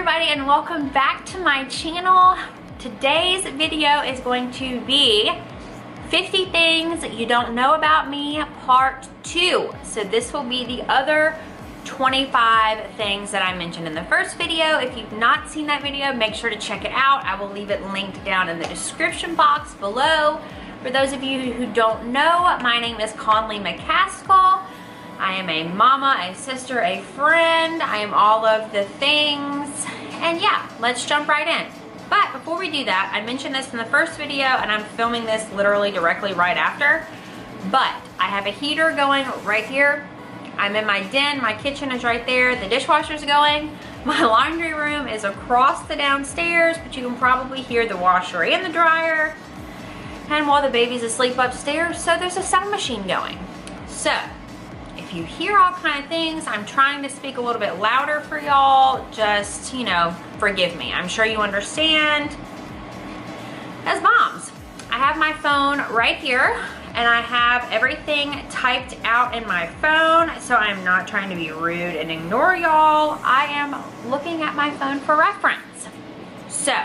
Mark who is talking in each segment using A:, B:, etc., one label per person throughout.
A: everybody, and welcome back to my channel. Today's video is going to be 50 things you don't know about me part 2. So this will be the other 25 things that I mentioned in the first video. If you've not seen that video, make sure to check it out. I will leave it linked down in the description box below. For those of you who don't know, my name is Connelly McCaskill. I am a mama, a sister, a friend. I am all of the things. And yeah, let's jump right in. But before we do that, I mentioned this in the first video and I'm filming this literally directly right after. But I have a heater going right here. I'm in my den, my kitchen is right there, the dishwasher's going. My laundry room is across the downstairs, but you can probably hear the washer and the dryer. And while the baby's asleep upstairs, so there's a sound machine going. So, if you hear all kind of things, I'm trying to speak a little bit louder for y'all. Just, you know, forgive me. I'm sure you understand. As moms, I have my phone right here and I have everything typed out in my phone, so I'm not trying to be rude and ignore y'all. I am looking at my phone for reference. So,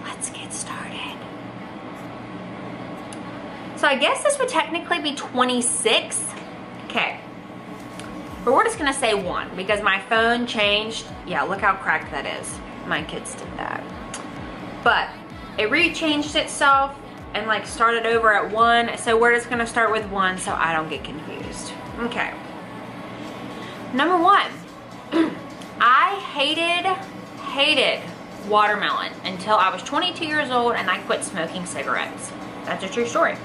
A: let's get started. So I guess this would technically be 26. Okay, but we're just gonna say 1 because my phone changed. Yeah, look how cracked that is. My kids did that. But it re-changed itself and like started over at 1. So we're just gonna start with 1 so I don't get confused. Okay. Number 1, I hated watermelon until I was 22 years old and I quit smoking cigarettes. That's a true story.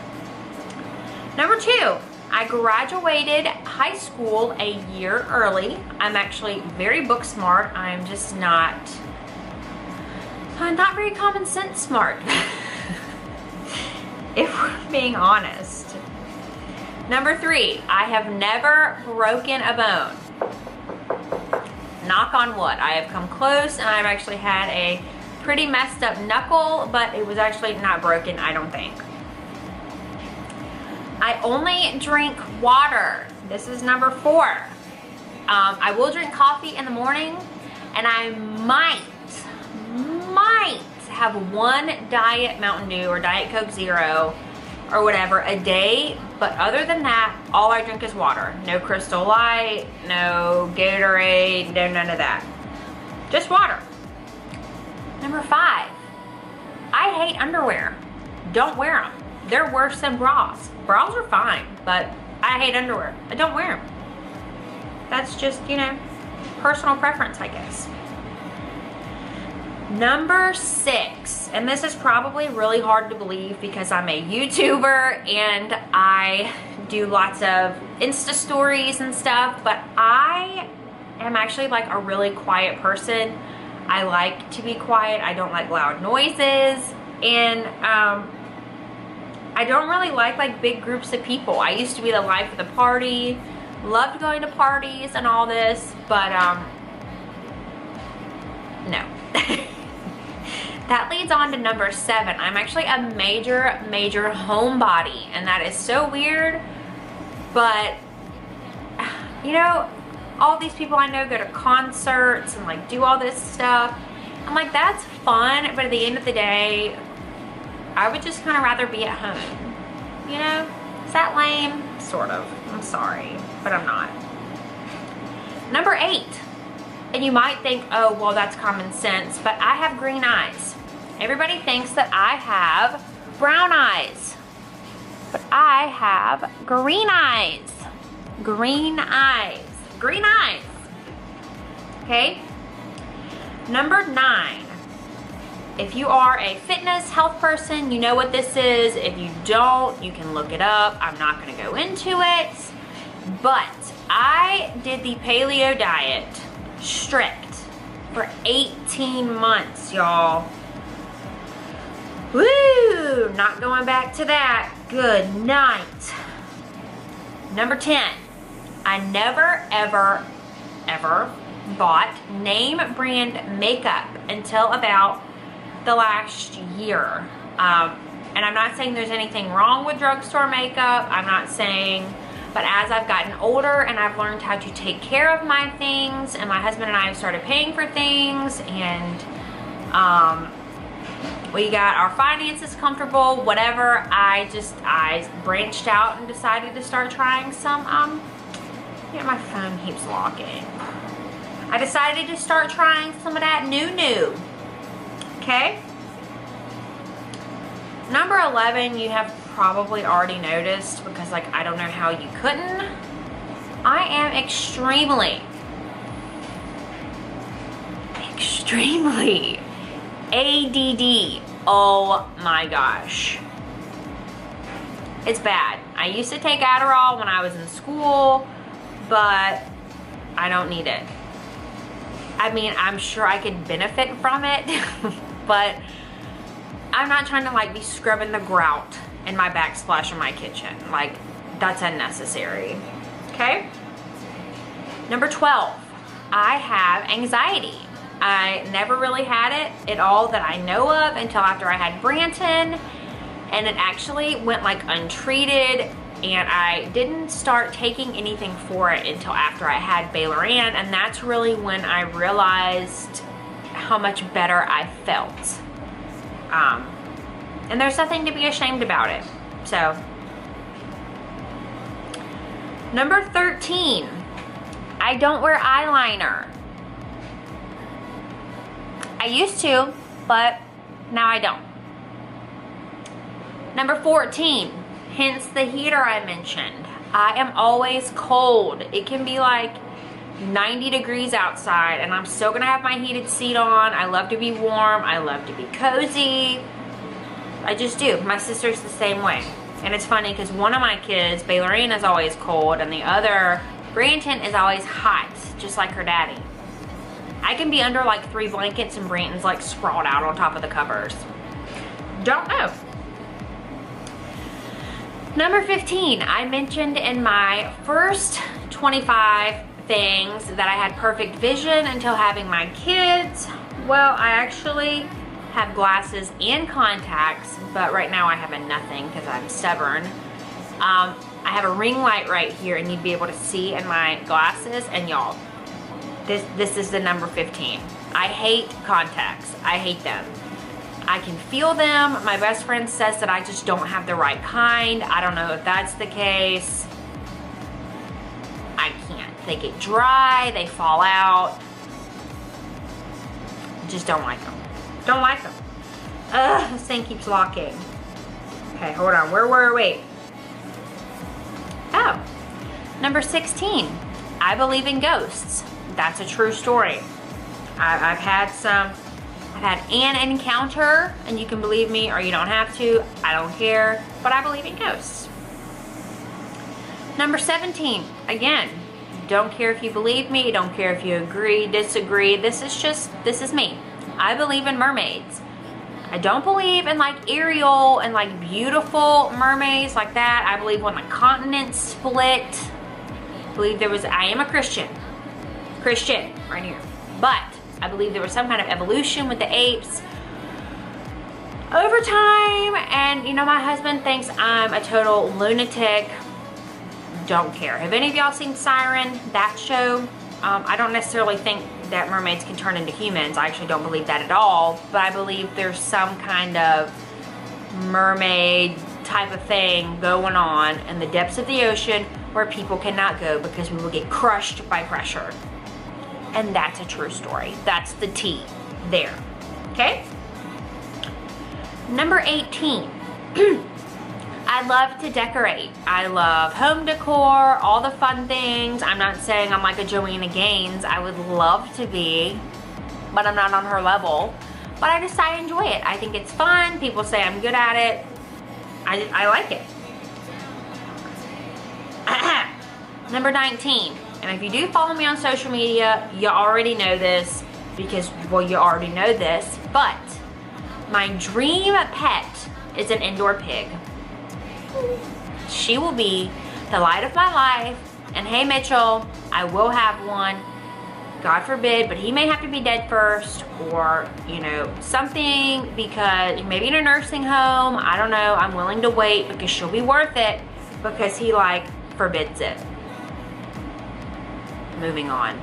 A: Number 2, I graduated high school a year early. I'm actually very book smart. I'm just not very common sense smart. If we're being honest. Number 3, I have never broken a bone. Knock on wood. I have come close and I've actually had a pretty messed up knuckle, but it was actually not broken, I don't think. I only drink water. This is number 4. I will drink coffee in the morning and I might have 1 Diet Mountain Dew or Diet Coke Zero or whatever a day, but other than that, all I drink is water. No Crystal Light, no Gatorade, no none of that. Just water. Number 5, I hate underwear. Don't wear them. They're worse than bras. Bras are fine, but I hate underwear. I don't wear them. That's just, you know, personal preference, I guess. Number 6, and this is probably really hard to believe because I'm a YouTuber and I do lots of Insta stories and stuff, but I am actually like a really quiet person. I like to be quiet. I don't like loud noises, and I don't really like big groups of people. I used to be the life of the party, loved going to parties and all this, but no. That leads on to number 7. I'm actually a major homebody, and that is so weird, but you know, all these people I know go to concerts and like do all this stuff. I'm like, that's fun, but at the end of the day, I would just kind of rather be at home. You know? Is that lame? Sort of. I'm sorry, but I'm not. Number 8. And you might think, oh, well, that's common sense, but I have green eyes. Everybody thinks that I have brown eyes, but I have green eyes. Green eyes. Green eyes. Okay? Number 9. If you are a fitness health person, you know what this is. If you don't, you can look it up. I'm not gonna go into it. But I did the paleo diet strict for 18 months, y'all. Woo! Not going back to that. Good night. Number 10. I never, ever bought name brand makeup until about the last year. And I'm not saying there's anything wrong with drugstore makeup. I'm not saying But as I've gotten older and I've learned how to take care of my things, and my husband and I have started paying for things, and we got our finances comfortable, whatever, I branched out and decided to start trying some, yeah, my phone keeps locking. I decided to start trying some of that new. Okay? Number 11, you have probably already noticed, because like I don't know how you couldn't. I am extremely ADD. Oh my gosh. It's bad. I used to take Adderall when I was in school, but I don't need it. I mean, I'm sure I could benefit from it, but I'm not trying to like be scrubbing the grout in my backsplash in my kitchen. Like, that's unnecessary. Okay? Number 12, I have anxiety. I never really had it at all that I know of until after I had Branton, and it actually went like untreated, and I didn't start taking anything for it until after I had Baylor Ann, and that's really when I realized how much better I felt. And there's nothing to be ashamed about it. So, number 13, I don't wear eyeliner. I used to, but now I don't. Number 14, hence the heater I mentioned. I am always cold. It can be like 90 degrees outside and I'm still gonna have my heated seat on. I love to be warm. I love to be cozy. I just do. My sister's the same way. And it's funny because one of my kids, Baylor Ann, is always cold, and the other, Branton, is always hot, just like her daddy. I can be under like 3 blankets and Branton's like sprawled out on top of the covers. Don't know. Number 15, I mentioned in my first 25 things that I had perfect vision until having my kids. Well, I actually have glasses and contacts, but right now I have a nothing because I'm stubborn. I have a ring light right here and you'd be able to see in my glasses, and y'all, this is the number 15. I hate contacts. I hate them. I can feel them. My best friend says that I just don't have the right kind. I don't know if that's the case. I can't. They get dry, they fall out. Just don't like them. Don't like them. Ugh, this thing keeps locking. Okay, hold on. Where were we? Oh, number 16. I believe in ghosts. That's a true story. I've had an encounter, and you can believe me or you don't have to. I don't care, but I believe in ghosts. Number 17. Again, don't care if you believe me. Don't care if you agree, disagree. This is me. I believe in mermaids. I don't believe in like Ariel and like beautiful mermaids like that. I believe when the continents split. I am a Christian right here. But I believe there was some kind of evolution with the apes over time. And you know, my husband thinks I'm a total lunatic. Don't care. Have any of y'all seen Siren, that show? I don't necessarily think that mermaids can turn into humans. I actually don't believe that at all, but I believe there's some kind of mermaid type of thing going on in the depths of the ocean where people cannot go because we will get crushed by pressure. And that's a true story. That's the tea there. Okay? Number 18. I love to decorate. I love home decor, all the fun things. I'm not saying I'm like a Joanna Gaines. I would love to be, but I'm not on her level. But I enjoy it. I think it's fun. People say I'm good at it. I like it. Number 19. And if you do follow me on social media, you already know this because, well, you already know this, but my dream pet is an indoor pig. She will be the light of my life, and hey Mitchell, I will have one, God forbid, but he may have to be dead first, or you know, something, because maybe in a nursing home, I don't know. I'm willing to wait because she'll be worth it, because he like forbids it. Moving on.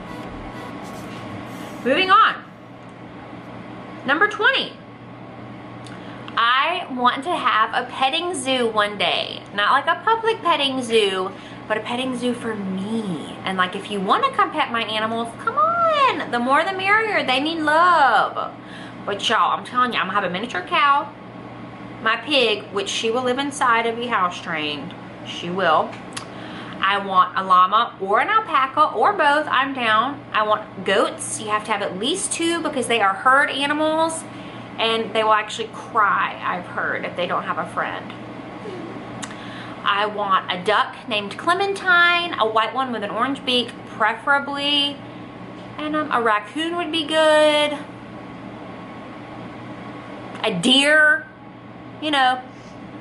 A: Moving on. Number 20. I want to have a petting zoo one day. Not like a public petting zoo, but a petting zoo for me. And like, if you want to come pet my animals, come on. The more the merrier. They need love. But y'all, I'm telling you, I'm gonna have a miniature cow, my pig, which she will live inside and be house trained. She will. I want a llama or an alpaca or both. I'm down. I want goats. You have to have at least 2 because they are herd animals and they will actually cry, I've heard, if they don't have a friend. I want a duck named Clementine, a white one with an orange beak, preferably. And a raccoon would be good. A deer, you know,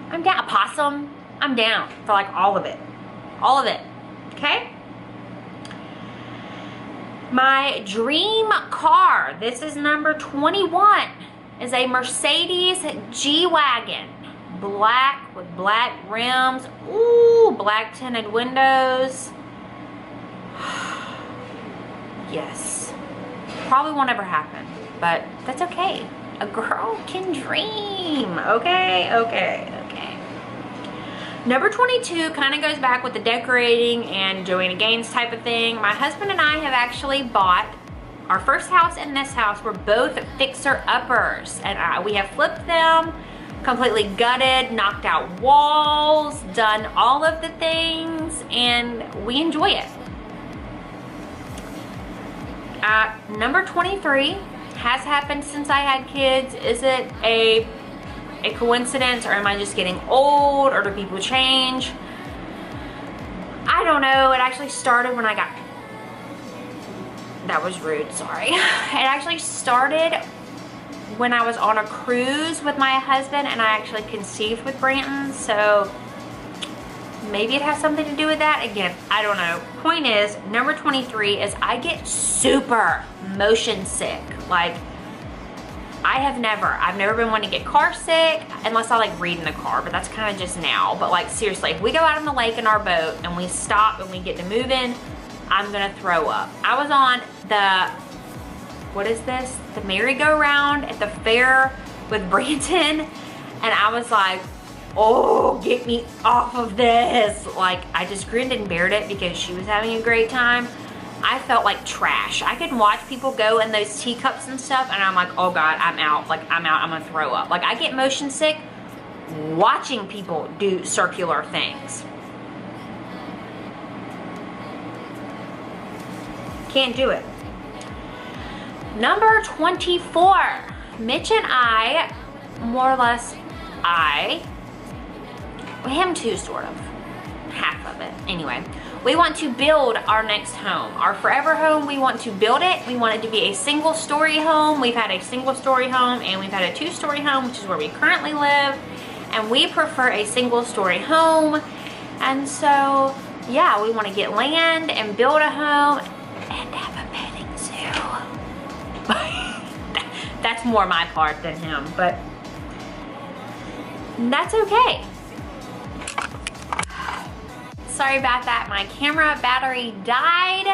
A: I'm down. A possum, I'm down for like all of it. All of it, okay? My dream car, this is number 21, is a Mercedes G-Wagon. Black with black rims. Ooh, black tinted windows. Yes. Probably won't ever happen, but that's okay. A girl can dream. Okay, okay, okay. Number 22 kind of goes back with the decorating and Joanna Gaines type of thing. My husband and I have actually bought our first house and this house. We're both fixer-uppers, and we have flipped them, completely gutted, knocked out walls, done all of the things, and we enjoy it. Number 23 has happened since I had kids. Is it a coincidence, or am I just getting old, or do people change? I don't know. It actually started when I got... That was rude, sorry. It actually started when I was on a cruise with my husband, and I actually conceived with Branton, so maybe it has something to do with that. Again, I don't know. Point is, number 23 is I get super motion sick. Like, I've never been one to get car sick unless I like read in the car, but that's kind of just now. But like, seriously, if we go out on the lake in our boat and we stop and we get to moving, I'm gonna throw up. I was on the, what is this? The merry-go-round at the fair with Branton, and I was like, oh, get me off of this. Like, I just grinned and bared it because she was having a great time. I felt like trash. I could watch people go in those teacups and stuff, and I'm like, oh God, I'm out. Like, I'm out, I'm gonna throw up. Like, I get motion sick watching people do circular things. Can't do it. Number 24. Mitch and I, more or less, him too, sort of. Half of it. Anyway, we want to build our next home. Our forever home, we want to build it. We want it to be a single-story home. We've had a single-story home, and we've had a two-story home, which is where we currently live. And we prefer a single-story home. And so, yeah, we want to get land and build a home and have a petting zoo. That's more my part than him, but that's okay. Sorry about that, my camera battery died.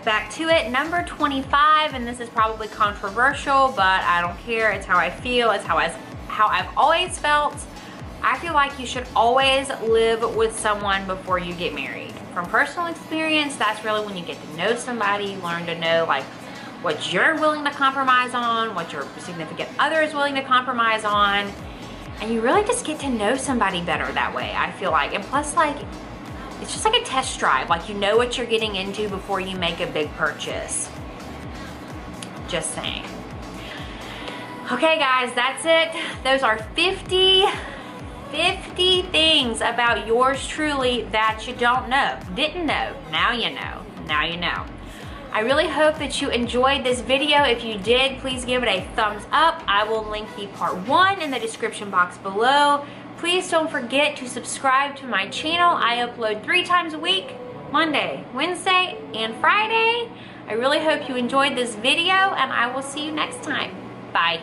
A: Back to it, number 25, and this is probably controversial, but I don't care. It's how I feel, it's how I've always felt. I feel like you should always live with someone before you get married. From personal experience, that's really when you get to know somebody, learn to know like what you're willing to compromise on, what your significant other is willing to compromise on, and you really just get to know somebody better that way, I feel like. And plus, like, it's just like a test drive. Like, you know what you're getting into before you make a big purchase. Just saying. Okay, guys, that's it. Those are 50 things about yours truly that you don't know. Didn't know. Now you know. Now you know. I really hope that you enjoyed this video. If you did, please give it a thumbs up. I will link the part 1 in the description box below. Please don't forget to subscribe to my channel. I upload 3 times a week, Monday, Wednesday, and Friday. I really hope you enjoyed this video, and I will see you next time. Bye.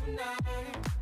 B: tonight.